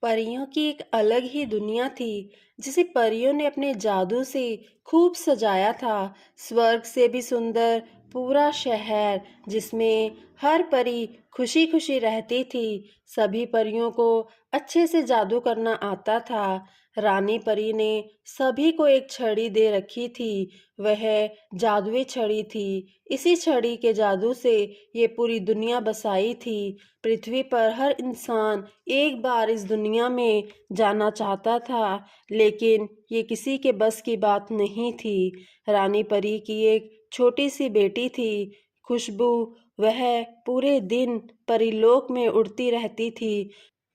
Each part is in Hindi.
परियों की एक अलग ही दुनिया थी जिसे परियों ने अपने जादू से खूब सजाया था। स्वर्ग से भी सुंदर पूरा शहर जिसमें हर परी खुशी खुशी रहती थी। सभी परियों को अच्छे से जादू करना आता था। रानी परी ने सभी को एक छड़ी दे रखी थी। वह जादुई छड़ी थी। इसी छड़ी के जादू से ये पूरी दुनिया बसाई थी। पृथ्वी पर हर इंसान एक बार इस दुनिया में जाना चाहता था, लेकिन ये किसी के बस की बात नहीं थी। रानी परी की एक छोटी सी बेटी थी, खुशबू। वह पूरे दिन परीलोक में उड़ती रहती थी।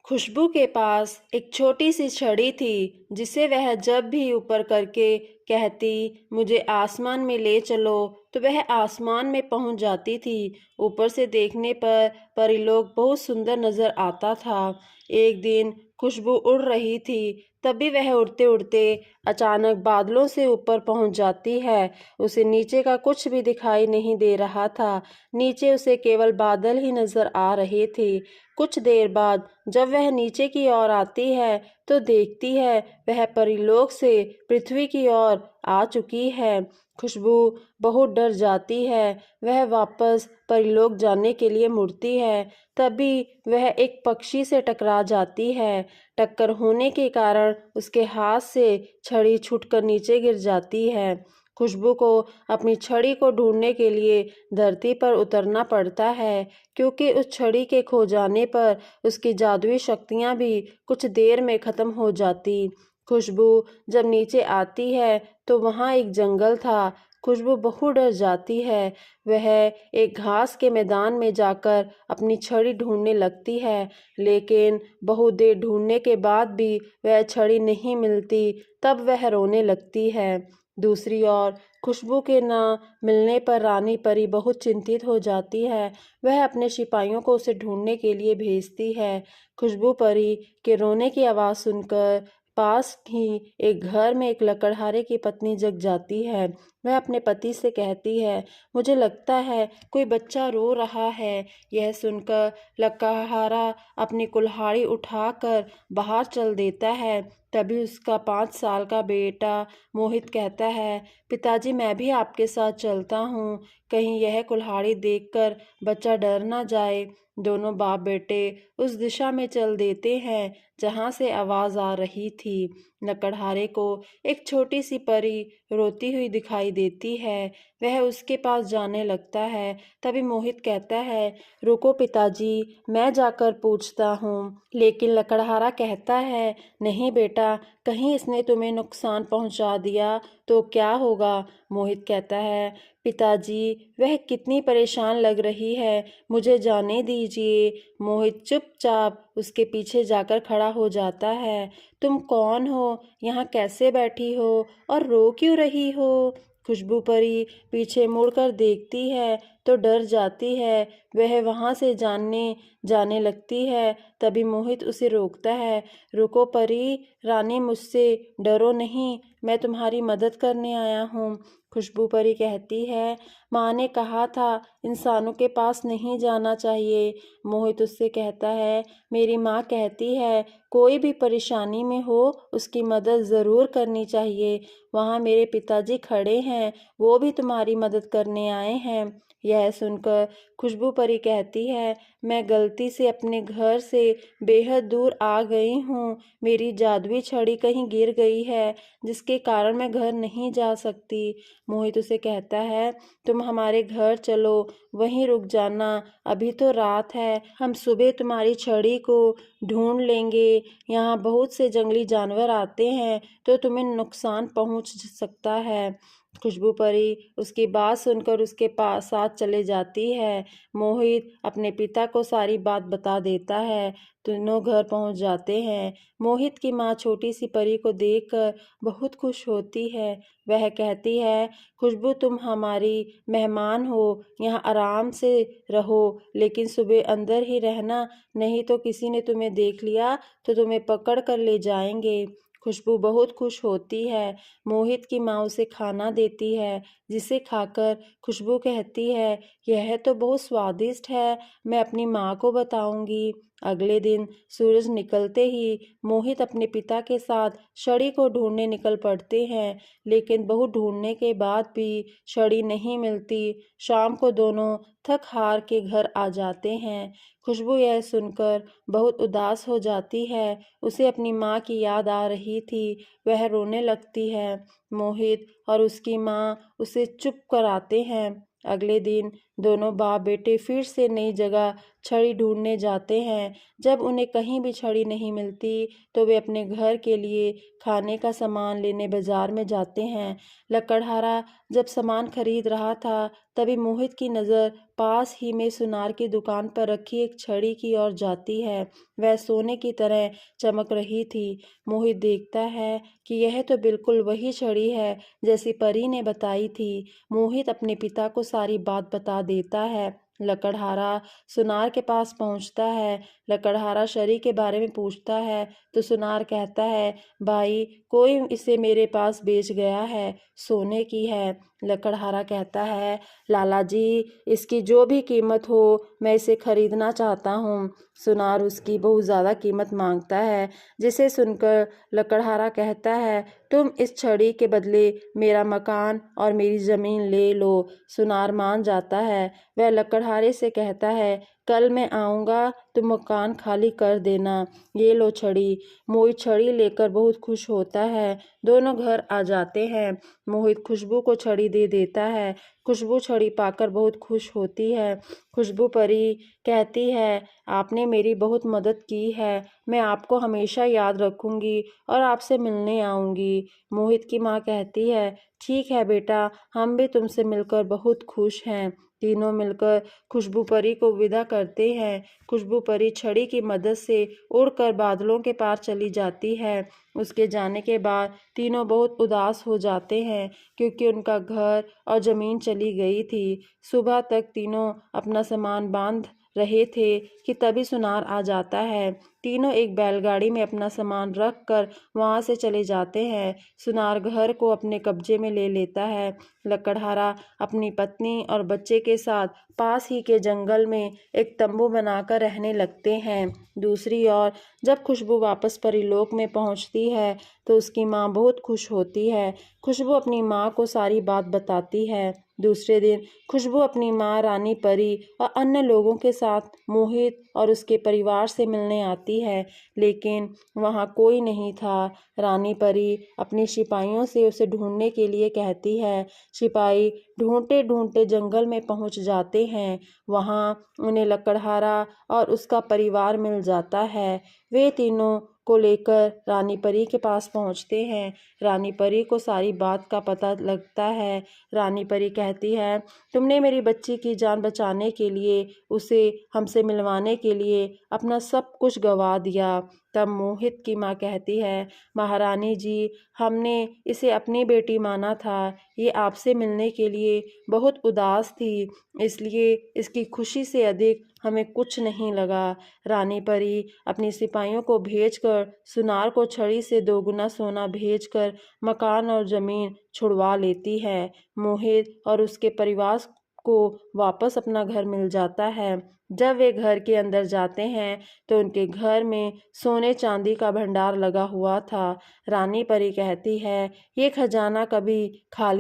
खुशबू के पास एक छोटी सी छड़ी थी जिसे वह जब भी ऊपर करके कहती मुझे आसमान में ले चलो तो वह आसमान में पहुंच जाती थी। ऊपर से देखने पर परीलोक बहुत सुंदर नजर आता था। एक दिन खुशबू उड़ रही थी, तभी वह उड़ते उड़ते अचानक बादलों से ऊपर पहुंच जाती है। उसे नीचे का कुछ भी दिखाई नहीं दे रहा था। नीचे उसे केवल बादल ही नजर आ रहे थे। कुछ देर बाद जब वह नीचे की ओर आती है तो देखती है वह परीलोक से पृथ्वी की ओर आ चुकी है। खुशबू बहुत डर जाती है। वह वापस परीलोक जाने के लिए मुड़ती है। तभी वह एक पक्षी से टकरा जाती है। टक्कर होने के कारण उसके हाथ से छड़ी छूटकर नीचे गिर जाती है। खुशबू को अपनी छड़ी को ढूंढने के लिए धरती पर उतरना पड़ता है, क्योंकि उस छड़ी के खो जाने पर उसकी जादुई शक्तियां भी कुछ देर में खत्म हो जाती। खुशबू जब नीचे आती है तो वहां एक जंगल था। खुशबू बहुत डर जाती है। वह एक घास के मैदान में जाकर अपनी छड़ी ढूंढने लगती है, लेकिन बहुत देर ढूंढने के बाद भी वह छड़ी नहीं मिलती। तब वह रोने लगती है। दूसरी ओर खुशबू के ना मिलने पर रानी परी बहुत चिंतित हो जाती है। वह अपने सिपाहियों को उसे ढूंढने के लिए भेजती है। खुशबू परी के रोने की आवाज़ सुनकर पास ही एक घर में एक लकड़हारे की पत्नी जग जाती है। वह अपने पति से कहती है, मुझे लगता है कोई बच्चा रो रहा है। यह सुनकर लकड़हारा अपनी कुल्हाड़ी उठाकर बाहर चल देता है। तभी उसका 5 साल का बेटा मोहित कहता है, पिताजी मैं भी आपके साथ चलता हूँ, कहीं यह कुल्हाड़ी देखकर बच्चा डर ना जाए। दोनों बाप बेटे उस दिशा में चल देते हैं जहाँ से आवाज़ आ रही थी। लकड़हारे को एक छोटी सी परी रोती हुई दिखाई देती है। वह उसके पास जाने लगता है। तभी मोहित कहता है, रुको पिताजी, मैं जाकर पूछता हूँ। लेकिन लकड़हारा कहता है, नहीं बेटा, कहीं इसने तुम्हें नुकसान पहुँचा दिया तो क्या होगा। मोहित कहता है, पिताजी वह कितनी परेशान लग रही है, मुझे जाने दीजिए। मोहित चुपचाप उसके पीछे जाकर खड़ा हो जाता है। तुम कौन हो, यहाँ कैसे बैठी हो और रो क्यों रही हो। खुशबू परी पीछे मुड़कर देखती है तो डर जाती है। वह वहाँ से जाने लगती है। तभी मोहित उसे रोकता है, रुको परी, रानी मुझसे डरो नहीं, मैं तुम्हारी मदद करने आया हूँ। खुशबू परी कहती है, माँ ने कहा था इंसानों के पास नहीं जाना चाहिए। मोहित उससे कहता है, मेरी माँ कहती है कोई भी परेशानी में हो उसकी मदद ज़रूर करनी चाहिए। वहाँ मेरे पिताजी खड़े हैं, वो भी तुम्हारी मदद करने आए हैं। यह सुनकर खुशबू परी कहती है, मैं गलती से अपने घर से बेहद दूर आ गई हूँ। मेरी जादुई छड़ी कहीं गिर गई है, जिसके कारण मैं घर नहीं जा सकती। मोहित उसे कहता है, तुम हमारे घर चलो, वहीं रुक जाना, अभी तो रात है, हम सुबह तुम्हारी छड़ी को ढूंढ लेंगे। यहाँ बहुत से जंगली जानवर आते हैं तो तुम्हें नुकसान पहुँच सकता है। खुशबू परी उसकी बात सुनकर उसके पास साथ चले जाती है। मोहित अपने पिता को सारी बात बता देता है। दोनों घर पहुंच जाते हैं। मोहित की माँ छोटी सी परी को देखकर बहुत खुश होती है। वह कहती है, खुशबू तुम हमारी मेहमान हो, यहाँ आराम से रहो, लेकिन सुबह अंदर ही रहना, नहीं तो किसी ने तुम्हें देख लिया तो तुम्हें पकड़ कर ले जाएंगे। खुशबू बहुत खुश होती है। मोहित की माँ उसे खाना देती है, जिसे खाकर खुशबू कहती है, यह तो बहुत स्वादिष्ट है, मैं अपनी माँ को बताऊंगी। अगले दिन सूरज निकलते ही मोहित अपने पिता के साथ छड़ी को ढूंढने निकल पड़ते हैं, लेकिन बहुत ढूंढने के बाद भी छड़ी नहीं मिलती। शाम को दोनों थक हार के घर आ जाते हैं। खुशबू यह सुनकर बहुत उदास हो जाती है। उसे अपनी माँ की याद आ रही थी। वह रोने लगती है। मोहित और उसकी माँ उसे चुप कराते हैं। अगले दिन दोनों बाप बेटे फिर से नई जगह छड़ी ढूंढने जाते हैं। जब उन्हें कहीं भी छड़ी नहीं मिलती तो वे अपने घर के लिए खाने का सामान लेने बाजार में जाते हैं। लकड़हारा जब सामान खरीद रहा था तभी मोहित की नज़र पास ही में सुनार की दुकान पर रखी एक छड़ी की ओर जाती है। वह सोने की तरह चमक रही थी। मोहित देखता है कि यह तो बिल्कुल वही छड़ी है जैसी परी ने बताई थी। मोहित अपने पिता को सारी बात बता देता है। लकड़हारा सुनार के पास पहुंचता है। लकड़हारा छड़ी के बारे में पूछता है तो सुनार कहता है, भाई कोई इसे मेरे पास बेच गया है, सोने की है। लकड़हारा कहता है, लाला जी इसकी जो भी कीमत हो मैं इसे खरीदना चाहता हूँ। सुनार उसकी बहुत ज़्यादा कीमत मांगता है, जिसे सुनकर लकड़हारा कहता है, तुम इस छड़ी के बदले मेरा मकान और मेरी ज़मीन ले लो। सुनार मान जाता है। वह लकड़हारे से कहता है, कल मैं आऊँगा, तुम मकान खाली कर देना। ये लो छड़ी। मोहित छड़ी लेकर बहुत खुश होता है। दोनों घर आ जाते हैं। मोहित खुशबू को छड़ी दे देता है। खुशबू छड़ी पाकर बहुत खुश होती है। खुशबू परी कहती है, आपने मेरी बहुत मदद की है। मैं आपको हमेशा याद रखूंगी और आपसे मिलने आऊंगी। मोहित की माँ कहती है, ठीक है बेटा, हम भी तुमसे मिलकर बहुत खुश हैं। तीनों मिलकर खुशबू परी को विदा करते हैं। खुशबू परी छड़ी की मदद से उड़कर बादलों के पार चली जाती है। उसके जाने के बाद तीनों बहुत उदास हो जाते हैं, क्योंकि उनका घर और ज़मीन चली गई थी। सुबह तक तीनों अपना सामान बांध रहे थे कि तभी सुनार आ जाता है। तीनों एक बैलगाड़ी में अपना सामान रख कर वहाँ से चले जाते हैं। सुनार घर को अपने कब्जे में ले लेता है। लकड़हारा अपनी पत्नी और बच्चे के साथ पास ही के जंगल में एक तंबू बनाकर रहने लगते हैं। दूसरी ओर जब खुशबू वापस परीलोक में पहुंचती है तो उसकी माँ बहुत खुश होती है। खुशबू अपनी माँ को सारी बात बताती है। दूसरे दिन खुशबू अपनी माँ रानी परी और अन्य लोगों के साथ मोहित और उसके परिवार से मिलने आती है, लेकिन वहाँ कोई नहीं था। रानी परी अपनी सिपाहियों से उसे ढूंढने के लिए कहती है। सिपाही ढूंढते ढूंढते जंगल में पहुँच जाते हैं। वहाँ उन्हें लकड़हारा और उसका परिवार मिल जाता है। वे तीनों को लेकर रानी परी के पास पहुँचते हैं। रानी परी को सारी बात का पता लगता है। रानी परी कहती है, तुमने मेरी बच्ची की जान बचाने के लिए, उसे हमसे मिलवाने के लिए अपना सब कुछ गंवा दिया। तब मोहित की माँ कहती है, महारानी जी, हमने इसे अपनी बेटी माना था। ये आपसे मिलने के लिए बहुत उदास थी, इसलिए इसकी खुशी से अधिक हमें कुछ नहीं लगा। रानी परी अपनी सिपाहियों को भेजकर सुनार को छड़ी से 2 गुना सोना भेजकर मकान और ज़मीन छुड़वा लेती है। मोहित और उसके परिवार को वापस अपना घर मिल जाता है। जब वे घर के अंदर जाते हैं तो उनके घर में सोने चांदी का भंडार लगा हुआ था। रानी परी कहती है, ये खजाना कभी खाली